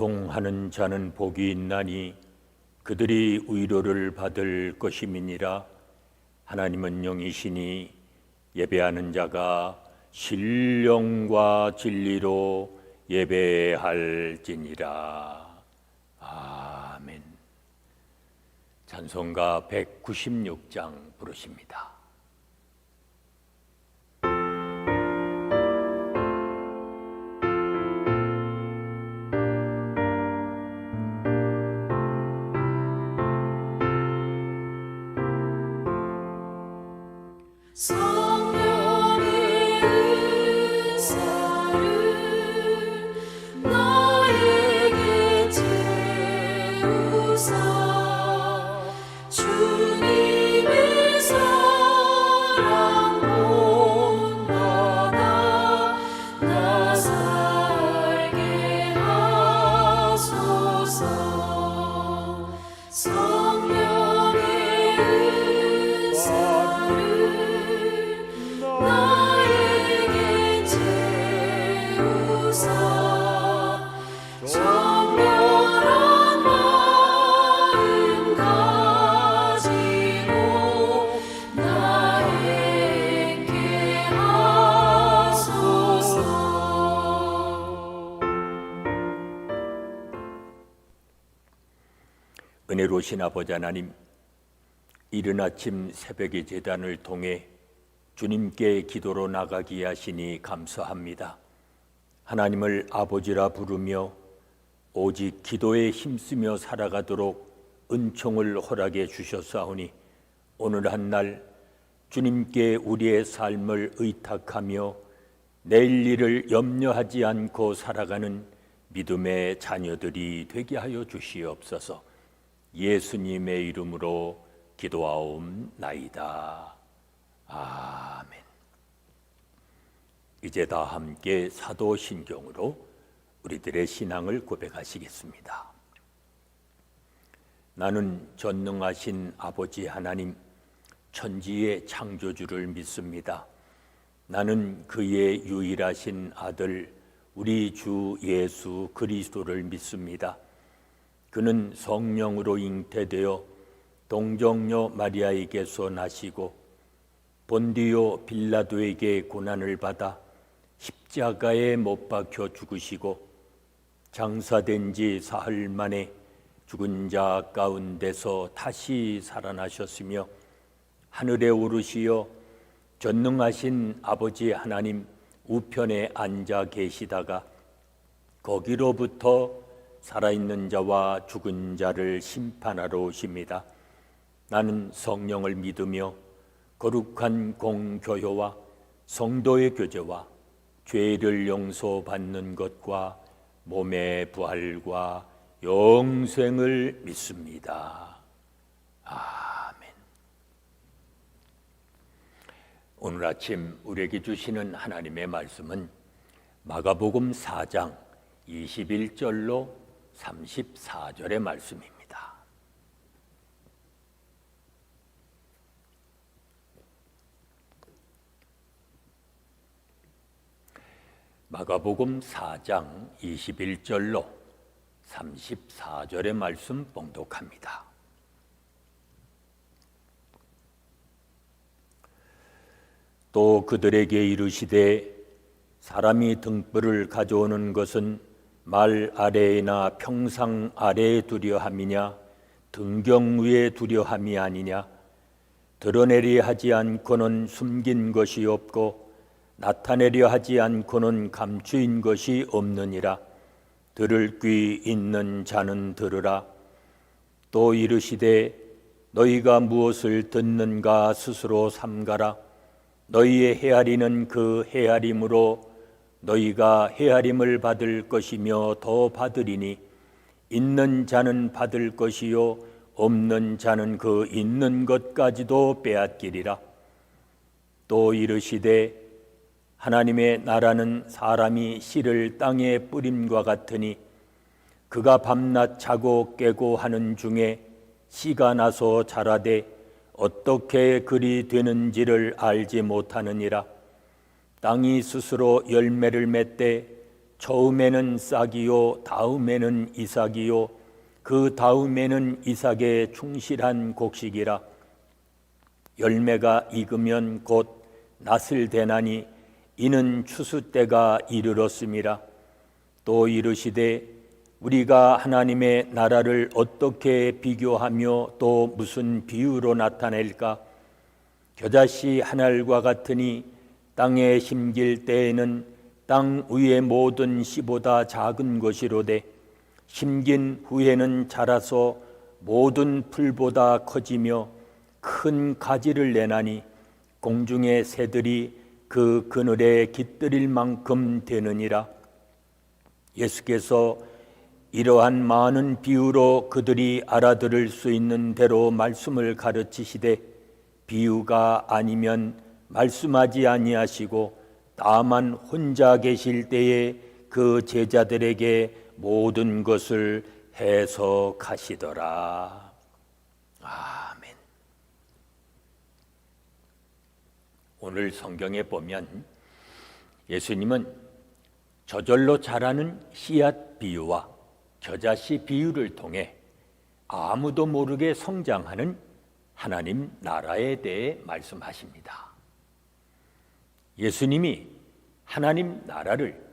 애통하는 자는 복이 있나니 그들이 위로를 받을 것임이니라. 하나님은 영이시니 예배하는 자가 신령과 진리로 예배할지니라. 아멘. 찬송가 196장 부르십니다. 성령의 은사를 나에게 채우사 주님의 사랑 본받아 나 살게 하소서. 성령의 은사를 나에게 채우사 정결한 마음 가지고 나에게 하소서. 은혜로우신 아버지 하나님, 이른 아침 새벽의 제단을 통해 주님께 기도로 나가게 하시니 감사합니다. 하나님을 아버지라 부르며 오직 기도에 힘쓰며 살아가도록 은총을 허락해 주셨사오니 오늘 한날 주님께 우리의 삶을 의탁하며 내일 일을 염려하지 않고 살아가는 믿음의 자녀들이 되게 하여 주시옵소서. 예수님의 이름으로 기도하옵나이다. 아멘. 이제 다 함께 사도신경으로 우리들의 신앙을 고백하시겠습니다. 나는 전능하신 아버지 하나님, 천지의 창조주를 믿습니다. 나는 그의 유일하신 아들 우리 주 예수 그리스도를 믿습니다. 그는 성령으로 잉태되어 동정녀 마리아에게서 나시고 본디오 빌라도에게 고난을 받아 십자가에 못 박혀 죽으시고 장사된 지 사흘 만에 죽은 자 가운데서 다시 살아나셨으며 하늘에 오르시어 전능하신 아버지 하나님 우편에 앉아 계시다가 거기로부터 살아있는 자와 죽은 자를 심판하러 오십니다. 나는 성령을 믿으며 거룩한 공교회와 성도의 교제와 죄를 용서받는 것과 몸의 부활과 영생을 믿습니다. 아멘. 오늘 아침 우리에게 주시는 하나님의 말씀은 마가복음 4장 21절로 34절의 말씀입니다. 마가복음 4장 21절로 34절의 말씀 봉독합니다. 또 그들에게 이르시되 사람이 등불을 가져오는 것은 말 아래에나 평상 아래에 두려 함이냐 등경 위에 두려 함이 아니냐. 드러내려 하지 않고는 숨긴 것이 없고 나타내려 하지 않고는 감추인 것이 없느니라. 들을 귀 있는 자는 들으라. 또 이르시되 너희가 무엇을 듣는가 스스로 삼가라. 너희의 헤아리는 그 헤아림으로 너희가 헤아림을 받을 것이며 더 받으리니 있는 자는 받을 것이요 없는 자는 그 있는 것까지도 빼앗기리라. 또 이르시되 하나님의 나라는 사람이 씨를 땅에 뿌림과 같으니 그가 밤낮 자고 깨고 하는 중에 씨가 나서 자라되 어떻게 그리 되는지를 알지 못하느니라. 땅이 스스로 열매를 맺되 처음에는 싹이요 다음에는 이삭이요 그 다음에는 이삭의 충실한 곡식이라. 열매가 익으면 곧 낫을 대나니 이는 추수 때가 이르렀음이라. 또 이르시되 우리가 하나님의 나라를 어떻게 비교하며 또 무슨 비유로 나타낼까? 겨자씨 한 알과 같으니 땅에 심길 때에는 땅 위의 모든 씨보다 작은 것이로되 심긴 후에는 자라서 모든 풀보다 커지며 큰 가지를 내나니 공중의 새들이 그 그늘에 깃들일 만큼 되느니라. 예수께서 이러한 많은 비유로 그들이 알아들을 수 있는 대로 말씀을 가르치시되 비유가 아니면 말씀하지 아니하시고 다만 혼자 계실 때에 그 제자들에게 모든 것을 해석하시더라. 아멘. 오늘 성경에 보면 예수님은 저절로 자라는 씨앗 비유와 겨자씨 비유를 통해 아무도 모르게 성장하는 하나님 나라에 대해 말씀하십니다. 예수님이 하나님 나라를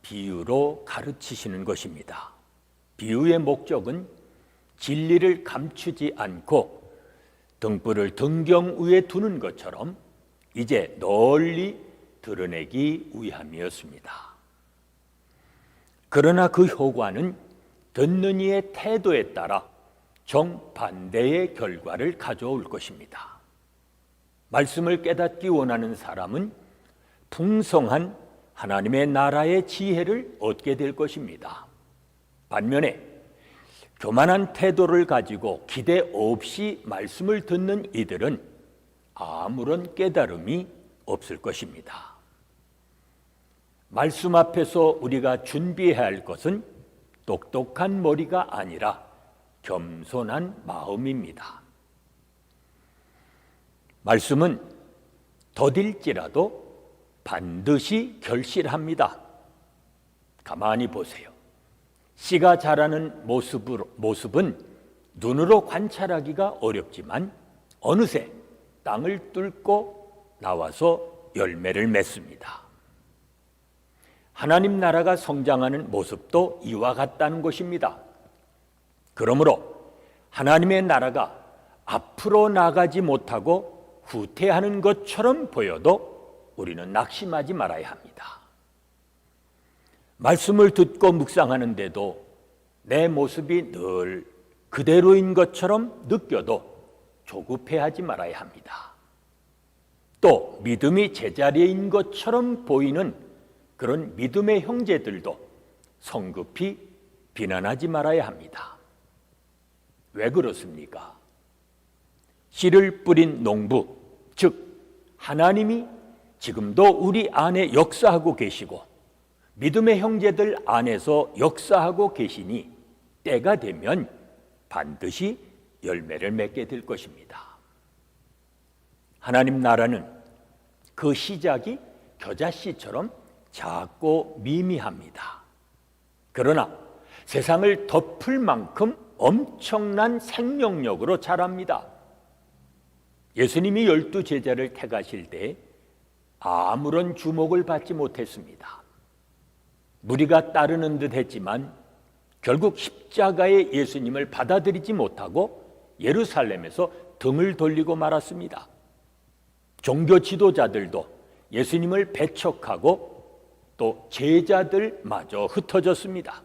비유로 가르치시는 것입니다. 비유의 목적은 진리를 감추지 않고 등불을 등경 위에 두는 것처럼 이제 널리 드러내기 위함이었습니다. 그러나 그 효과는 듣는 이의 태도에 따라 정반대의 결과를 가져올 것입니다. 말씀을 깨닫기 원하는 사람은 풍성한 하나님의 나라의 지혜를 얻게 될 것입니다. 반면에 교만한 태도를 가지고 기대 없이 말씀을 듣는 이들은 아무런 깨달음이 없을 것입니다. 말씀 앞에서 우리가 준비해야 할 것은 똑똑한 머리가 아니라 겸손한 마음입니다. 말씀은 더딜지라도 반드시 결실합니다. 가만히 보세요. 씨가 자라는 모습은 눈으로 관찰하기가 어렵지만 어느새 땅을 뚫고 나와서 열매를 맺습니다. 하나님 나라가 성장하는 모습도 이와 같다는 것입니다. 그러므로 하나님의 나라가 앞으로 나가지 못하고 후퇴하는 것처럼 보여도 우리는 낙심하지 말아야 합니다. 말씀을 듣고 묵상하는데도 내 모습이 늘 그대로인 것처럼 느껴도 조급해하지 말아야 합니다. 또 믿음이 제자리인 것처럼 보이는 그런 믿음의 형제들도 성급히 비난하지 말아야 합니다. 왜 그렇습니까? 씨를 뿌린 농부, 즉 하나님이 지금도 우리 안에 역사하고 계시고 믿음의 형제들 안에서 역사하고 계시니 때가 되면 반드시 열매를 맺게 될 것입니다. 하나님 나라는 그 시작이 겨자씨처럼 작고 미미합니다. 그러나 세상을 덮을 만큼 엄청난 생명력으로 자랍니다. 예수님이 12 제자를 택하실 때 아무런 주목을 받지 못했습니다. 무리가 따르는 듯 했지만 결국 십자가의 예수님을 받아들이지 못하고 예루살렘에서 등을 돌리고 말았습니다. 종교 지도자들도 예수님을 배척하고 또 제자들마저 흩어졌습니다.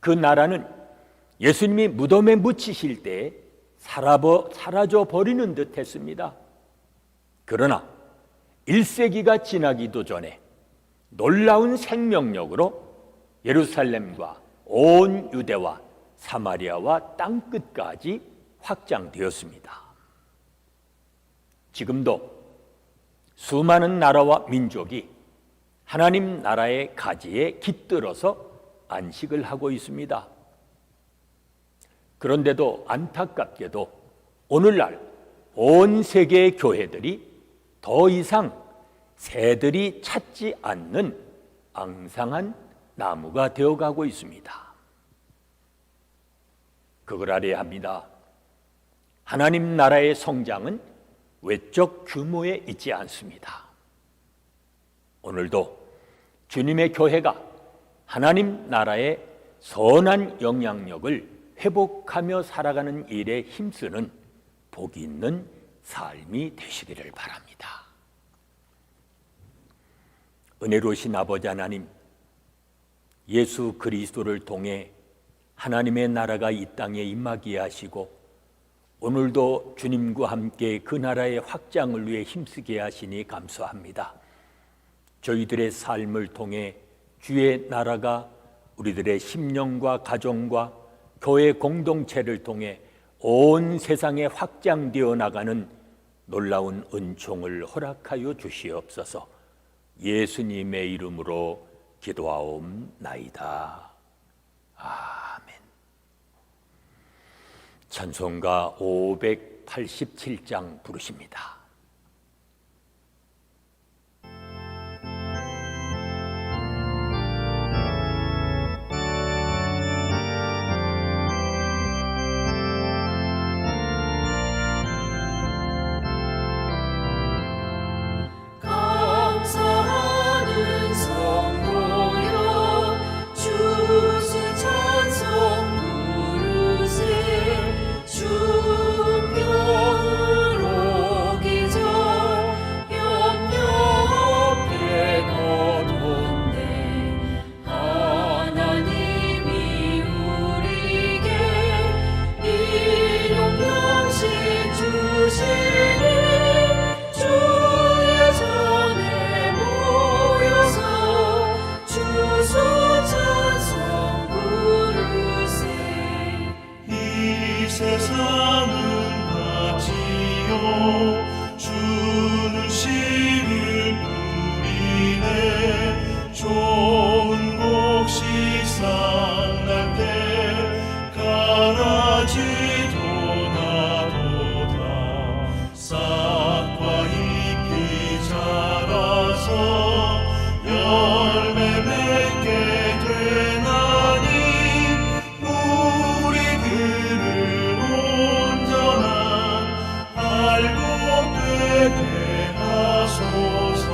그 나라는 예수님이 무덤에 묻히실 때 사라져 버리는 듯 했습니다. 그러나 1세기가 지나기도 전에 놀라운 생명력으로 예루살렘과 온 유대와 사마리아와 땅끝까지 확장되었습니다. 지금도 수많은 나라와 민족이 하나님 나라의 가지에 깃들어서 안식을 하고 있습니다. 그런데도 안타깝게도 오늘날 온 세계의 교회들이 더 이상 새들이 찾지 않는 앙상한 나무가 되어가고 있습니다. 그걸 알아야 합니다. 하나님 나라의 성장은 외적 규모에 있지 않습니다. 오늘도 주님의 교회가 하나님 나라의 선한 영향력을 회복하며 살아가는 일에 힘쓰는 복이 있는 삶이 되시기를 바랍니다. 은혜로우신 아버지 하나님, 예수 그리스도를 통해 하나님의 나라가 이 땅에 임하게 하시고 오늘도 주님과 함께 그 나라의 확장을 위해 힘쓰게 하시니 감사합니다. 저희들의 삶을 통해 주의 나라가 우리들의 심령과 가정과 교회 공동체를 통해 온 세상에 확장되어 나가는 놀라운 은총을 허락하여 주시옵소서. 예수님의 이름으로 기도하옵나이다. 아멘. 찬송가 587장 부르십니다. 감사하는 성도여 주수 찬송 부르세 중경으로 기절 염려 앞에 거뒀네 하나님이 우리에게 일용영신 주시니 주의 전에 모여서 주소 찬송 부르세 이 세상은 가지요 주는 씨를 뿌리네 좋은 곡식 쌍날 때 가라지도 나도다 싹과 잎이 자라서 열매 맺게 되나니 우리들을 온전한 알고 되게 하소서.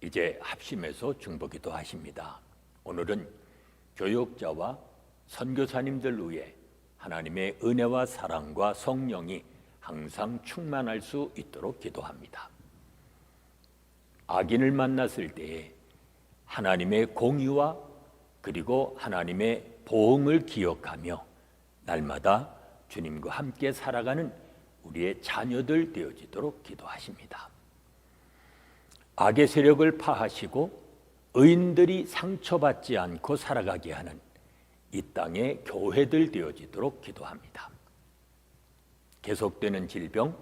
이제 합심해서 중보기도 하십니다. 오늘은 교역자와 선교사님들 위해 하나님의 은혜와 사랑과 성령이 항상 충만할 수 있도록 기도합니다. 악인을 만났을 때에 하나님의 공의와 그리고 하나님의 보응을 기억하며 날마다 주님과 함께 살아가는 우리의 자녀들 되어지도록 기도하십니다. 악의 세력을 파하시고 의인들이 상처받지 않고 살아가게 하는 이 땅의 교회들 되어지도록 기도합니다. 계속되는 질병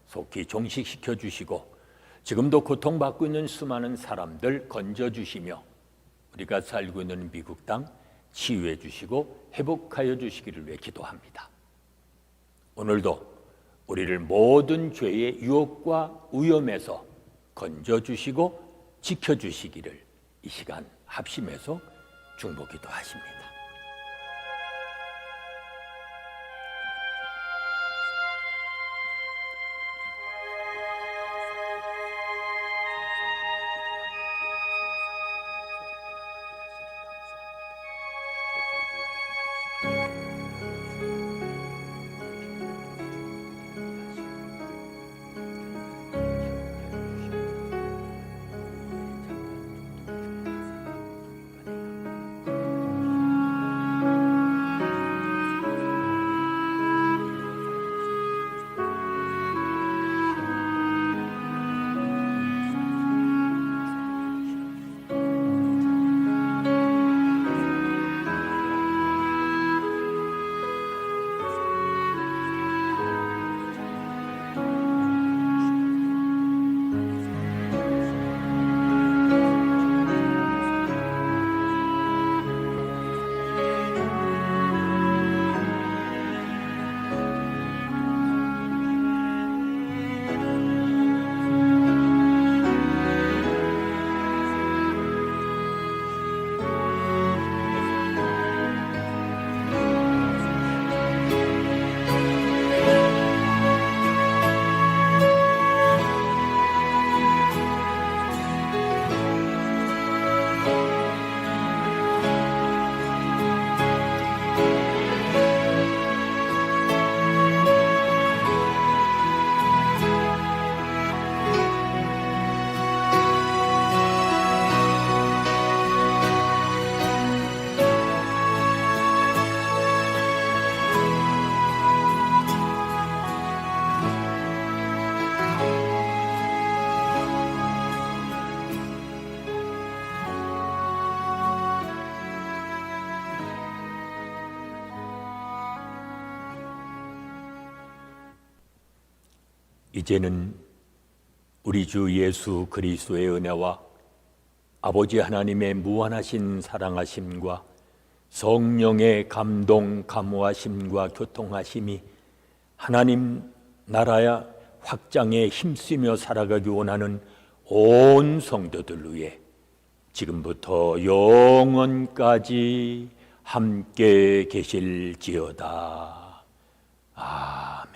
속히 종식시켜 주시고 지금도 고통받고 있는 수많은 사람들 건져주시며 우리가 살고 있는 미국 땅 치유해 주시고 회복하여 주시기를 위해 기도합니다. 오늘도 우리를 모든 죄의 유혹과 위험에서 건져주시고 지켜주시기를 이 시간 합심해서 중보기도 하십니다. 이제는 우리 주 예수 그리스도의 은혜와 아버지 하나님의 무한하신 사랑하심과 성령의 감동, 감화심과 교통하심이 하나님 나라의 확장에 힘쓰며 살아가기 원하는 온 성도들 위해 지금부터 영원까지 함께 계실지어다. 아멘.